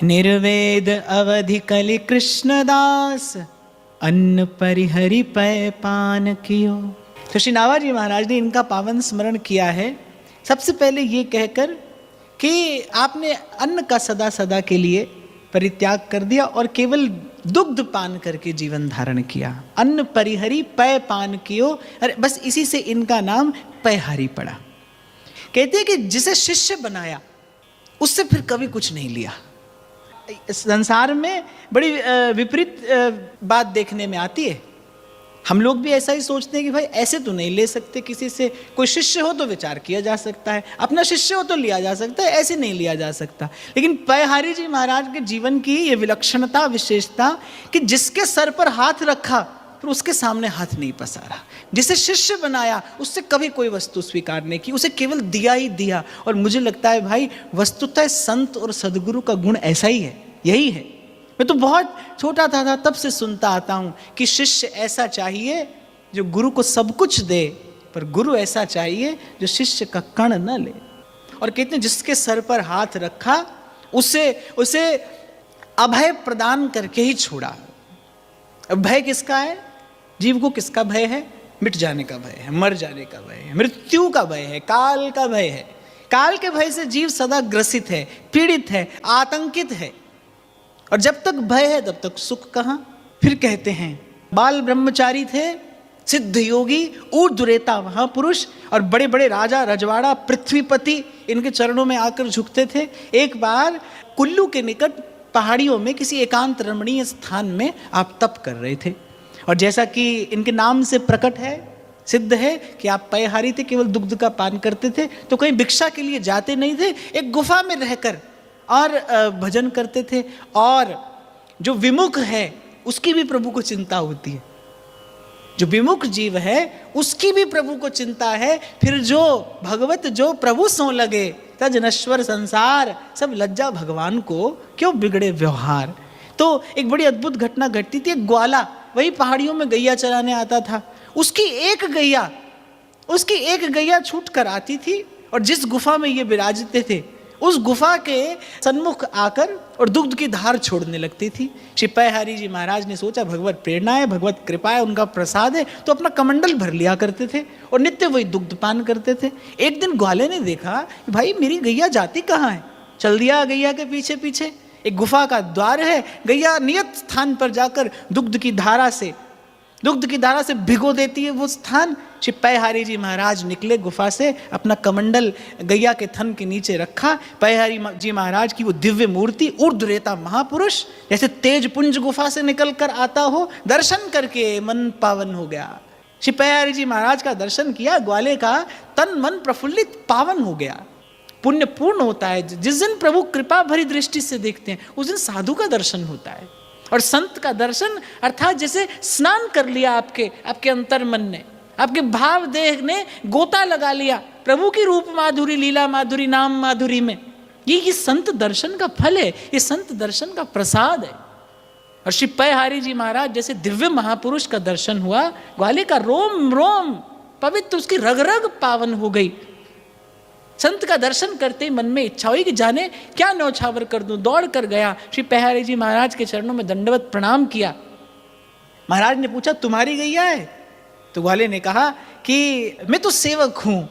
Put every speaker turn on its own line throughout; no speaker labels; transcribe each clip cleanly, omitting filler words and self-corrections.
निर्वेद अवधि कलि कृष्णदास, अन्न परिहरि पय पान कियो। तो श्री नावाजी महाराज ने इनका पावन स्मरण किया है, सबसे पहले ये कहकर कि आपने अन्न का सदा सदा के लिए परित्याग कर दिया और केवल दुग्ध पान करके जीवन धारण किया। अन्न परिहरि पय पान कियो, अरे बस इसी से इनका नाम पयहारी पड़ा। कहते हैं कि जिसे शिष्य बनाया उससे फिर कभी कुछ नहीं लिया। संसार में बड़ी विपरीत बात देखने में आती है। हम लोग भी ऐसा ही सोचते हैं कि भाई ऐसे तो नहीं ले सकते किसी से, कोई शिष्य हो तो विचार किया जा सकता है, अपना शिष्य हो तो लिया जा सकता है, ऐसे नहीं लिया जा सकता। लेकिन पयहारी जी महाराज के जीवन की ये विलक्षणता विशेषता कि जिसके सर पर हाथ रखा फिर उसके सामने हाथ नहीं पसारा, जिसे शिष्य बनाया उससे कभी कोई वस्तु स्वीकार नहीं की, उसे केवल दिया ही दिया। और मुझे लगता है भाई वस्तुतः संत और सदगुरु का गुण ऐसा ही है, यही है। मैं तो बहुत छोटा था तब से सुनता आता हूँ कि शिष्य ऐसा चाहिए जो गुरु को सब कुछ दे, पर गुरु ऐसा चाहिए जो शिष्य का कण न ले। और कहते हैं जिसके सर पर हाथ रखा उसे अभय प्रदान करके ही छोड़ा। भय किसका है? जीव को किसका भय है? मिट जाने का भय है, मर जाने का भय है, मृत्यु का भय है, काल का भय है। काल के भय से जीव सदा ग्रसित है, पीड़ित है, आतंकित है। और जब तक भय है तब तक सुख कहाँ। फिर कहते हैं बाल ब्रह्मचारी थे, सिद्ध योगी, ऊर्ध्वरेता महापुरुष, और बड़े बड़े राजा रजवाड़ा पृथ्वीपति इनके चरणों में आकर झुकते थे। एक बार कुल्लू के निकट पहाड़ियों में किसी एकांत रमणीय स्थान में आप तप कर रहे थे, और जैसा कि इनके नाम से प्रकट है, सिद्ध है कि आप पयहारी थे, केवल दुग्ध का पान करते थे, तो कहीं भिक्षा के लिए जाते नहीं थे, एक गुफा में रहकर और भजन करते थे। और जो विमुख है उसकी भी प्रभु को चिंता होती है, जो विमुख जीव है उसकी भी प्रभु को चिंता है। फिर जो भगवत जो प्रभु सो लगे, तज नश्वर संसार, सब लज्जा भगवान को क्यों बिगड़े व्यवहार। तो एक बड़ी अद्भुत घटना घटती थी। एक ग्वाला वही पहाड़ियों में गैया चराने आता था, उसकी एक गैया छूट कर आती थी, और जिस गुफा में ये विराजते थे उस गुफा के सन्मुख आकर और दुग्ध की धार छोड़ने लगती थी। श्री पयहारी जी महाराज ने सोचा भगवत प्रेरणा है, भगवत कृपा है, उनका प्रसाद है, तो अपना कमंडल भर लिया करते थे और नित्य वही दुग्ध पान करते थे। एक दिन ग्वाले ने देखा कि भाई मेरी गैया जाती कहाँ है, चल दिया गैया के पीछे पीछे। एक गुफा का द्वार है, गैया नियत स्थान पर जाकर दुग्ध की धारा से भिगो देती है वो स्थान। श्री पयहारी जी महाराज निकले गुफा से, अपना कमंडल गैया के थन के नीचे रखा। पयहारी जी महाराज की वो दिव्य मूर्ति, ऊर्ध्वरेता महापुरुष, जैसे तेज पुंज गुफा से निकल कर आता हो, दर्शन करके मन पावन हो गया। श्री पयहारी जी महाराज का दर्शन किया, ग्वाले का तन मन प्रफुल्लित पावन हो गया। पुण्य पूर्ण होता है जिस दिन प्रभु कृपा भरी दृष्टि से देखते हैं, उस दिन साधु का दर्शन होता है। और संत का दर्शन अर्थात जैसे स्नान कर लिया आपके अंतर मन ने, आपके भाव देह ने गोता लगा लिया प्रभु की रूप माधुरी, लीला माधुरी, नाम माधुरी में। ये संत दर्शन का फल है, ये संत दर्शन का प्रसाद है। और श्री पयहारी जी महाराज जैसे दिव्य महापुरुष का दर्शन हुआ, ग्वाले का रोम रोम पवित्र, उसकी रग रग पावन हो गई। संत का दर्शन करते ही मन में इच्छा हुई कि जाने क्या न्यौछावर कर दूं। दौड़ कर गया, श्री पयहारी जी महाराज के चरणों में दंडवत प्रणाम किया। महाराज ने पूछा तुम्हारी गैया है? तो ग्वाले ने कहा कि मैं तो सेवक हूं,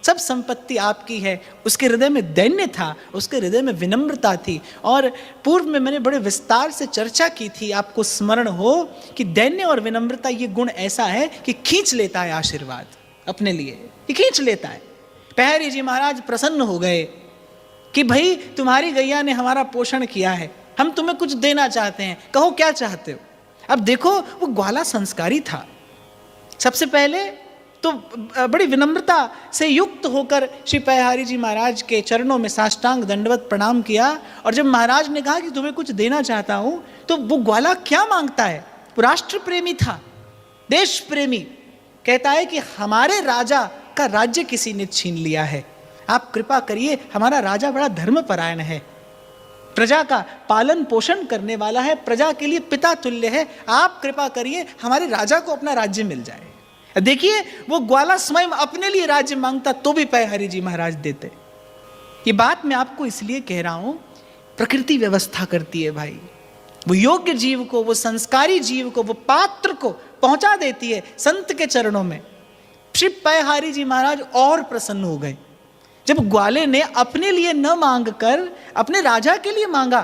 सब संपत्ति आपकी है। उसके हृदय में दैन्य था, उसके हृदय में विनम्रता थी। और पूर्व में मैंने बड़े विस्तार से चर्चा की थी, आपको स्मरण हो कि दैन्य और विनम्रता ये गुण ऐसा है कि खींच लेता है आशीर्वाद अपने लिए, ये खींच लेता है। पयहारी जी महाराज प्रसन्न हो गए कि भाई तुम्हारी गैया ने हमारा पोषण किया है, हम तुम्हें कुछ देना चाहते हैं, कहो क्या चाहते हो। अब देखो वो ग्वाला संस्कारी था। सबसे पहले तो बड़ी विनम्रता से युक्त होकर श्री पयहारी जी महाराज के चरणों में साष्टांग दंडवत प्रणाम किया। और जब महाराज ने कहा कि तुम्हें कुछ देना चाहता हूं, तो वो ग्वाला क्या मांगता है? वो राष्ट्र प्रेमी था, देश प्रेमी। कहता है कि हमारे राजा का राज्य किसी ने छीन लिया है, आप कृपा करिए, हमारा राजा बड़ा धर्मपरायण है, प्रजा का पालन पोषण करने वाला है, प्रजा के लिए पिता तुल्य है, आप कृपा करिए हमारे राजा को अपना राज्य मिल जाए। देखिए वो ग्वाला स्वयं अपने लिए राज्य मांगता तो भी पयहारी जी महाराज देते। ये बात मैं आपको इसलिए कह रहा हूं, प्रकृति व्यवस्था करती है भाई। वो योग्य जीव को, वो संस्कारी जीव को, वो पात्र को पहुंचा देती है संत के चरणों में। श्री पयहारी जी महाराज और प्रसन्न हो गए जब ग्वाले ने अपने लिए न मांग कर अपने राजा के लिए मांगा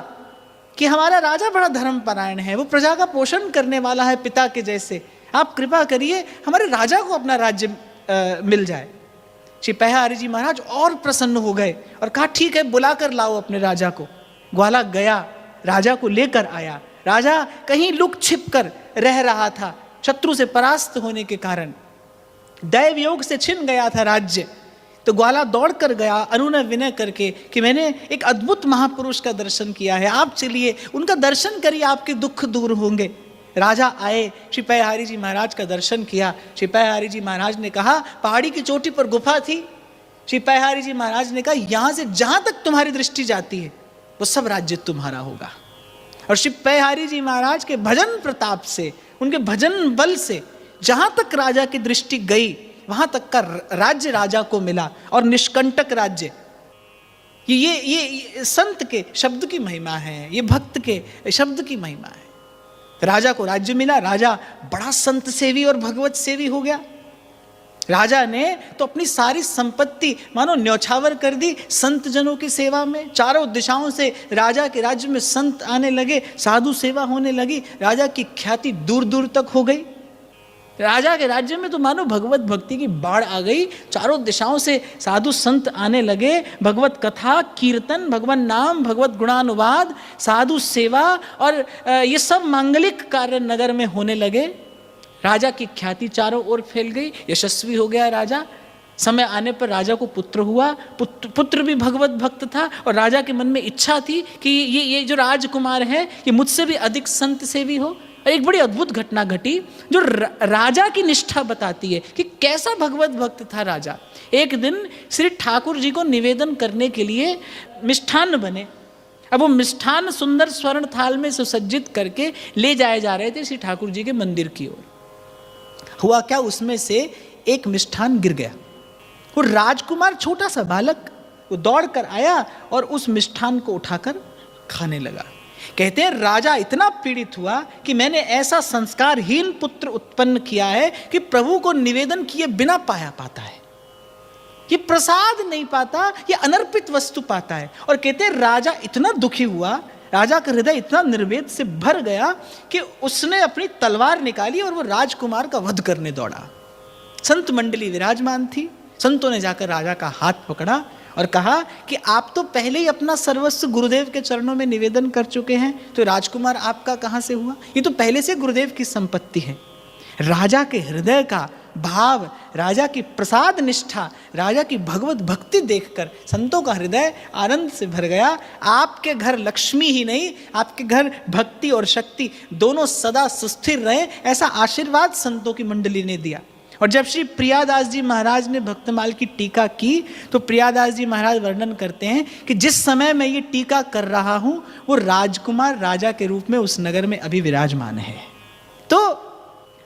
कि हमारा राजा बड़ा धर्मपरायण है, वो प्रजा का पोषण करने वाला है पिता के जैसे, आप कृपा करिए हमारे राजा को अपना राज्य मिल जाए। श्री पयहारी जी महाराज और प्रसन्न हो गए और कहा ठीक है, बुला कर लाओ अपने राजा को। ग्वाला गया, राजा को लेकर आया। राजा कहीं लुक छिप कर रह रहा था, शत्रु से परास्त होने के कारण दैव योग से छिन गया था राज्य। तो ग्वाला दौड़ कर गया अनुनय विनय करके कि मैंने एक अद्भुत महापुरुष का दर्शन किया है, आप चलिए उनका दर्शन करिए, आपके दुख दूर होंगे। राजा आए, श्री पयहारी जी महाराज का दर्शन किया। श्री पयहारी जी महाराज ने कहा, पहाड़ी की चोटी पर गुफा थी। श्री पयहारी जी महाराज ने कहा, यहां से जहां तक तुम्हारी दृष्टि जाती है वो सब राज्य तुम्हारा होगा। और श्री पयहारी जी महाराज के भजन प्रताप से, उनके भजन बल से जहां तक राजा की दृष्टि गई वहां तक का राज्य राजा को मिला, और निष्कंटक राज्य। ये संत के शब्द की महिमा है, ये भक्त के शब्द की महिमा है। राजा को राज्य मिला, राजा बड़ा संत सेवी और भगवत सेवी हो गया। राजा ने तो अपनी सारी संपत्ति मानो न्यौछावर कर दी संत जनों की सेवा में। चारों दिशाओं से राजा के राज्य में संत आने लगे, साधु सेवा होने लगी, राजा की ख्याति दूर दूर तक हो गई। राजा के राज्य में तो मानो भगवत भक्ति की बाढ़ आ गई, चारों दिशाओं से साधु संत आने लगे, भगवत कथा कीर्तन, भगवान नाम, भगवत गुणानुवाद, साधु सेवा और ये सब मांगलिक कार्य नगर में होने लगे। राजा की ख्याति चारों ओर फैल गई, यशस्वी हो गया राजा। समय आने पर राजा को पुत्र हुआ, पुत्र भी भगवत भक्त था, और राजा के मन में इच्छा थी कि ये जो राजकुमार है ये मुझसे भी अधिक संत सेवी हो। एक बड़ी अद्भुत घटना घटी जो राजा की निष्ठा बताती है कि कैसा भगवत भक्त था राजा। एक दिन श्री ठाकुर जी को निवेदन करने के लिए मिष्ठान्न बने। अब वो मिष्ठान्न सुंदर स्वर्ण थाल में सुसज्जित करके ले जाए जा रहे थे श्री ठाकुर जी के मंदिर की ओर। हुआ क्या, उसमें से एक मिष्ठान गिर गया। वो राजकुमार छोटा सा बालक वो दौड़ कर आया और उस मिष्ठान को उठाकर खाने लगा। कहते हैं राजा इतना पीड़ित हुआ कि मैंने ऐसा संस्कारहीन पुत्र उत्पन्न किया है कि प्रभु को निवेदन किए बिना पाया पाता है, ये प्रसाद नहीं पाता, ये अनर्पित वस्तु पाता है। और कहते हैं राजा इतना दुखी हुआ, राजा का हृदय इतना निर्वेद से भर गया कि उसने अपनी तलवार निकाली और वो राजकुमार का वध करने दौड़ा। संत मंडली विराजमान थी, संतों ने जाकर राजा का हाथ पकड़ा और कहा कि आप तो पहले ही अपना सर्वस्व गुरुदेव के चरणों में निवेदन कर चुके हैं, तो राजकुमार आपका कहाँ से हुआ? ये तो पहले से गुरुदेव की संपत्ति है। राजा के हृदय का भाव, राजा की प्रसाद निष्ठा, राजा की भगवत भक्ति देखकर संतों का हृदय आनंद से भर गया। आपके घर लक्ष्मी ही नहीं, आपके घर भक्ति और शक्ति दोनों सदा सुस्थिर रहे, ऐसा आशीर्वाद संतों की मंडली ने दिया। और जब श्री प्रियादास जी महाराज ने भक्तमाल की टीका की तो प्रियादास जी महाराज वर्णन करते हैं कि जिस समय मैं ये टीका कर रहा हूं वो राजकुमार राजा के रूप में उस नगर में अभी विराजमान है। तो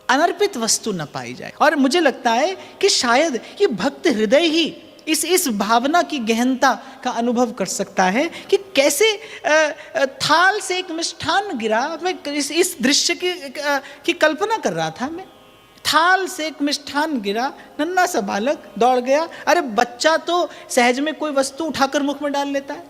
अनर्पित वस्तु न पाई जाए। और मुझे लगता है कि शायद ये भक्त हृदय ही इस भावना की गहनता का अनुभव कर सकता है कि कैसे थाल से एक मिष्ठान गिरा। मैं इस दृश्य की कल्पना कर रहा था। मैं थाल से एक मिष्ठान गिरा, नन्हा सा बालक दौड़ गया। अरे बच्चा तो सहज में कोई वस्तु उठाकर मुख में डाल लेता है,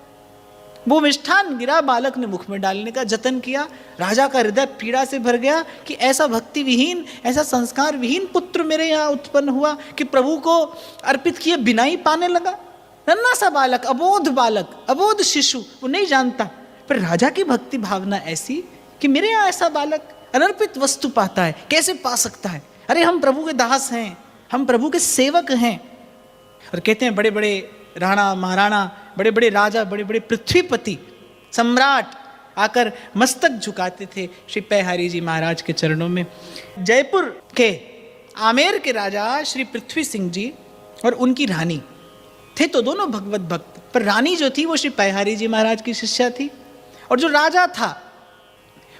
वो मिष्ठान गिरा, बालक ने मुख में डालने का जतन किया। राजा का हृदय पीड़ा से भर गया कि ऐसा भक्ति विहीन, ऐसा संस्कार विहीन पुत्र मेरे यहाँ उत्पन्न हुआ कि प्रभु को अर्पित किए बिना ही पाने लगा। नन्हा सा बालक, अबोध शिशु, वो नहीं जानता, पर राजा की भक्ति भावना ऐसी कि मेरे यहाँ ऐसा बालक अनर्पित वस्तु पाता है, कैसे पा सकता है? अरे हम प्रभु के दास हैं, हम प्रभु के सेवक हैं। और कहते हैं बड़े बड़े राणा महाराणा, बड़े बड़े राजा, बड़े बड़े पृथ्वीपति सम्राट आकर मस्तक झुकाते थे श्री पयहारी जी महाराज के चरणों में। जयपुर के आमेर के राजा श्री पृथ्वी सिंह जी और उनकी रानी थे तो दोनों भगवत भक्त, पर रानी जो थी वो श्री पयहारी जी महाराज की शिष्या थी। और जो राजा था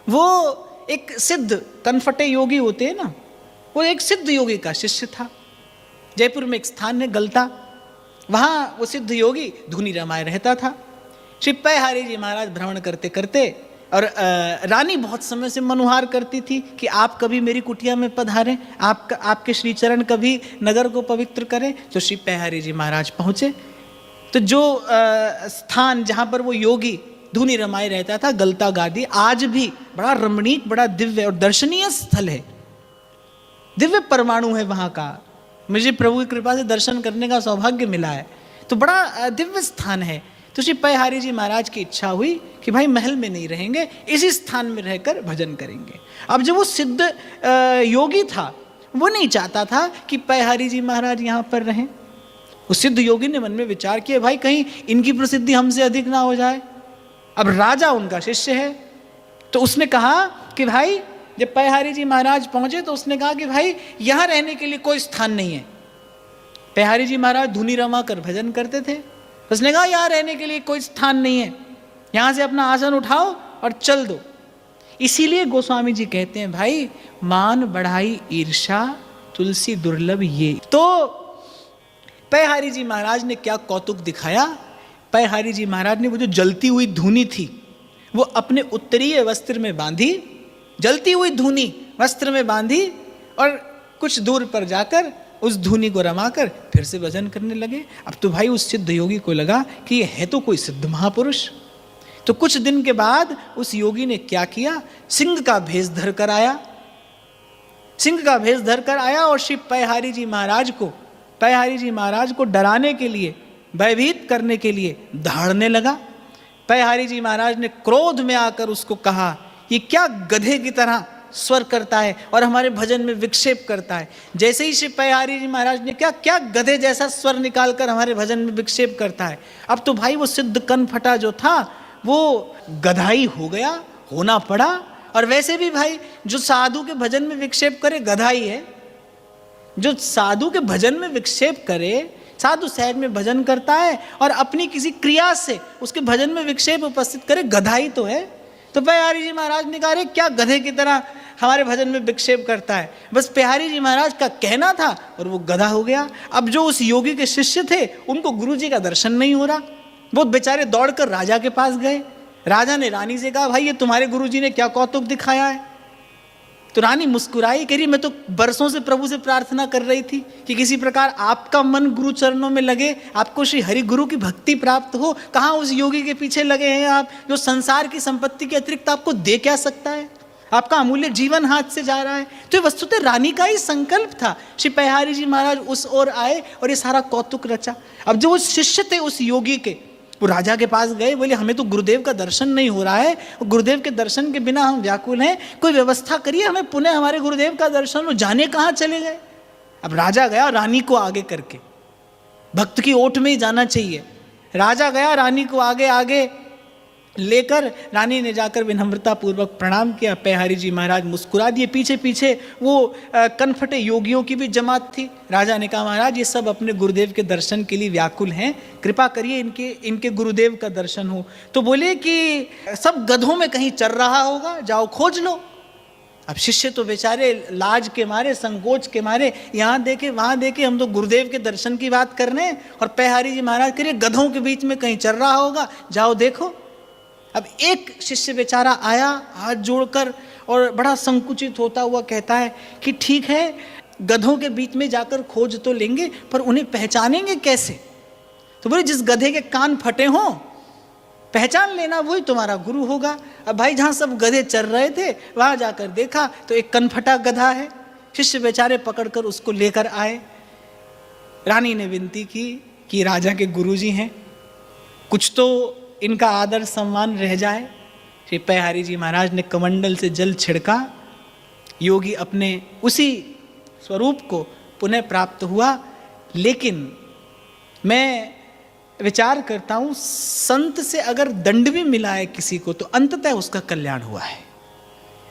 वो एक सिद्ध कनफटे योगी होते हैं ना, वो एक सिद्ध योगी का शिष्य था। जयपुर में एक स्थान है गलता, वहाँ वो सिद्ध योगी धुनी रमाए रहता था। श्री पैहारी जी महाराज भ्रमण करते करते, और रानी बहुत समय से मनुहार करती थी कि आप कभी मेरी कुटिया में पधारें, आपके श्री चरण कभी नगर को पवित्र करें। तो श्री पैहारी जी महाराज पहुँचे। तो जो स्थान जहाँ पर वो योगी धूनी रमाई रहता था, गलता गादी, आज भी बड़ा रमणीक, बड़ा दिव्य और दर्शनीय स्थल है, दिव्य परमाणु है वहाँ का। मुझे प्रभु की कृपा से दर्शन करने का सौभाग्य मिला है, तो बड़ा दिव्य स्थान है। तो श्री पैहारी जी महाराज की इच्छा हुई कि भाई महल में नहीं रहेंगे, इसी स्थान में रहकर भजन करेंगे। अब जो वो सिद्ध योगी था, वो नहीं चाहता था कि पैहारी जी महाराज यहाँ पर रहें। उस सिद्ध योगी ने मन में विचार किया, भाई कहीं इनकी प्रसिद्धि हमसे अधिक ना हो जाए। अब राजा उनका शिष्य है, तो उसने कहा कि भाई, जब पैहारी जी महाराज पहुंचे तो उसने कहा कि भाई यहाँ रहने के लिए कोई स्थान नहीं है। पैहारी जी महाराज धुनी रमा कर भजन करते थे, उसने कहा यहाँ रहने के लिए कोई स्थान नहीं है, यहाँ से अपना आसन उठाओ और चल दो। इसीलिए गोस्वामी जी कहते हैं, भाई मान बढ़ाई ईर्षा तुलसी दुर्लभ ये। तो पैहारी जी महाराज ने क्या कौतुक दिखाया। पैहारी जी महाराज ने वो जो जलती हुई धूनी थी वो अपने उत्तरीय वस्त्र में बांधी, जलती हुई धूनी वस्त्र में बांधी, और कुछ दूर पर जाकर उस धूनी को रमाकर फिर से भजन करने लगे। अब तो भाई उस सिद्ध योगी को लगा कि ये है तो कोई सिद्ध महापुरुष। तो कुछ दिन के बाद उस योगी ने क्या किया, सिंह का भेष धर कर आया, सिंह का भेष धर कर आया और श्री पैहारी जी महाराज को डराने के लिए, भयभीत करने के लिए दहाड़ने लगा। पैहारी जी महाराज ने क्रोध में आकर उसको कहा, ये क्या गधे की तरह स्वर करता है और हमारे भजन में विक्षेप करता है। जैसे ही श्री पैहारी जी महाराज ने क्या गधे जैसा स्वर निकालकर हमारे भजन में विक्षेप करता है। अब तो भाई वो सिद्ध कनफटा जो था वो गधाई हो गया, होना पड़ा। और वैसे भी भाई जो साधु के भजन में विक्षेप करे गधाई है, जो साधु के भजन में विक्षेप करे, साधु सहज में भजन करता है और अपनी किसी क्रिया से उसके भजन में विक्षेप उपस्थित करे, गधाई तो है। तो पैहारी जी महाराज ने कहा, क्या गधे की तरह हमारे भजन में विक्षेप करता है। बस पैहारी जी महाराज का कहना था और वो गधा हो गया। अब जो उस योगी के शिष्य थे उनको गुरु जी का दर्शन नहीं हो रहा, वो बेचारे दौड़कर राजा के पास गए। राजा ने रानी से कहा, भाई ये तुम्हारे गुरु जी ने क्या कौतुक दिखाया है। तो रानी मुस्कुराई, कह रही मैं तो बरसों से प्रभु से प्रार्थना कर रही थी कि किसी प्रकार आपका मन गुरु चरणों में लगे, आपको श्री हरि गुरु की भक्ति प्राप्त हो। कहाँ उस योगी के पीछे लगे हैं आप, जो संसार की संपत्ति के अतिरिक्त आपको दे क्या सकता है, आपका अमूल्य जीवन हाथ से जा रहा है। तो ये वस्तुतः रानी का ही संकल्प था। श्री पैहारी जी महाराज उस ओर आए और ये सारा कौतुक रचा। अब जो वो शिष्य थे उस योगी के, वो राजा के पास गए, बोले हमें तो गुरुदेव का दर्शन नहीं हो रहा है, गुरुदेव के दर्शन के बिना हम व्याकुल हैं, कोई व्यवस्था करिए, हमें पुनः हमारे गुरुदेव का दर्शन हो। जाने कहाँ चले गए। अब राजा गया रानी को आगे करके, भक्त की ओट में ही जाना चाहिए। राजा गया रानी को आगे आगे लेकर, रानी ने जाकर विनम्रता पूर्वक प्रणाम किया। पैहारी जी महाराज मुस्कुरा दिए। पीछे पीछे वो कनफटे योगियों की भी जमात थी। राजा ने कहा, महाराज ये सब अपने गुरुदेव के दर्शन के लिए व्याकुल हैं, कृपा करिए इनके गुरुदेव का दर्शन हो। तो बोले कि सब गधों में कहीं चर रहा होगा, जाओ खोज लो। अब शिष्य तो बेचारे लाज के मारे, संकोच के मारे, यहाँ देखे वहाँ देखे, हम तो गुरुदेव के दर्शन की बात कर रहे हैं और पैहारी जी महाराज करिए गधों के बीच में कहीं चर रहा होगा, जाओ देखो। अब एक शिष्य बेचारा आया हाथ जोड़कर और बड़ा संकुचित होता हुआ कहता है कि ठीक है, गधों के बीच में जाकर खोज तो लेंगे, पर उन्हें पहचानेंगे कैसे। तो बोले जिस गधे के कान फटे हों पहचान लेना, वही तुम्हारा गुरु होगा। अब भाई जहाँ सब गधे चर रहे थे वहाँ जाकर देखा तो एक कनफटा गधा है। शिष्य बेचारे पकड़कर उसको लेकर आए। रानी ने विनती की कि राजा के गुरुजी हैं, कुछ तो इनका आदर सम्मान रह जाए। श्री पैहारी जी महाराज ने कमंडल से जल छिड़का, योगी अपने उसी स्वरूप को पुनः प्राप्त हुआ। लेकिन मैं विचार करता हूँ, संत से अगर दंड भी मिला है किसी को तो अंततः उसका कल्याण हुआ है।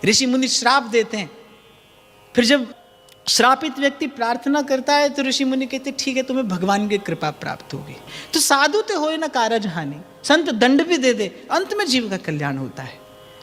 ऋषि मुनि श्राप देते हैं, फिर जब श्रापित व्यक्ति प्रार्थना करता है तो ऋषि मुनि कहते ठीक है, तुम्हें भगवान की कृपा प्राप्त होगी। तो साधु ते होए न कारज हानि, संत दंड भी दे दे, अंत में जीव का कल्याण होता है।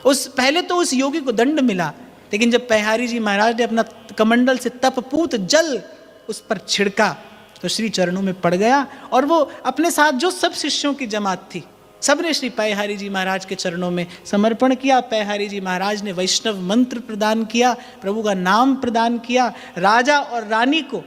पहले तो उस योगी को दंड मिला, लेकिन जब पैहारी जी महाराज ने अपना कमंडल से तपपूत जल उस पर छिड़का तो श्री चरणों में पड़ गया। और वो अपने साथ जो सब शिष्यों की जमात थी सबने श्री पैहारी जी महाराज के चरणों में समर्पण किया। पैहारी जी महाराज ने वैष्णव मंत्र प्रदान किया, प्रभु का नाम प्रदान किया, राजा और रानी को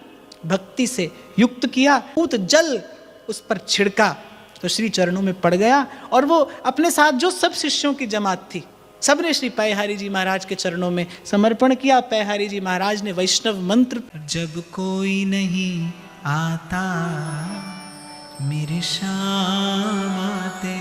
भक्ति से युक्त किया, पूत जल उस पर छिड़का तो श्री चरणों में पड़ गया। और वो अपने साथ जो सब शिष्यों की जमात थी, सबने श्री पैहारी जी महाराज के चरणों में समर्पण किया। पैहारी जी महाराज ने वैष्णव मंत्र, जब कोई नहीं आता मेरे श्याम आते